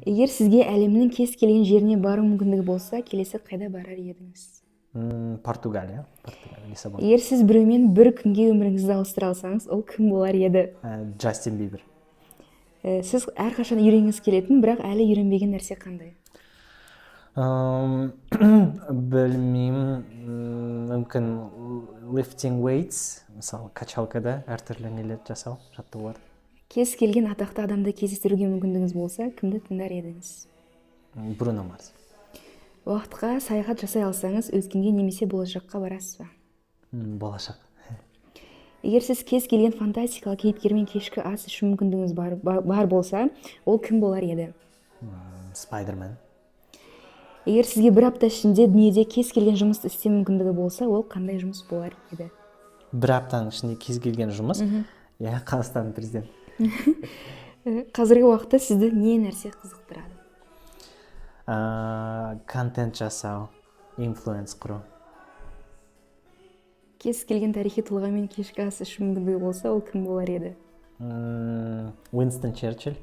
Егер сізге әлемнің кез келген жеріне бару мүмкіндігі болса, келесі қайда барар едіңіз? Португалия, Лиссабон. Егер сіз біреумен бір күнге өміріңізді ауыстыра алсаңыз, ол кім болар еді? Джастин Бибер. Сіз әрқашан үйренгіңіз келетін, бірақ әлі үйренбеген нәрсе қандай? Білмеймін, мүмкін lifting weights, мысалы качалкада әртүрлі нелер жасау, жаттығулар. Кез келген атақты адамды кездестіруге мүмкіндігіңіз болса, кімді тыңдар едіңіз? Бруно Марс. Уақытқа саяхат жасай алсаңыз, өткенге немесе болашаққа барасыз ба? Болашақ. Егер сіз кез келген фантастикалық кейіпкермен кешкі ас ішу мүмкіндігіңіз бар болса, ол кім болар еді? Спайдермен. Егер сізге бір апта ішінде дүниеде кез келген жұмыс істеу мүмкіндігі болса, ол қандай жұмыс болар еді? Бір аптаның ішінде кез келген жұмыс? Қазақстан президент. Қазіргі уақытта сізді не нәрсе қызықтырады? Контент жасау, инфлуенс құру. Кез келген тарихи тұлғамен кешкі ас ішу мүмкіндігі болса, ол кім болар еді? Уинстон Черчилль.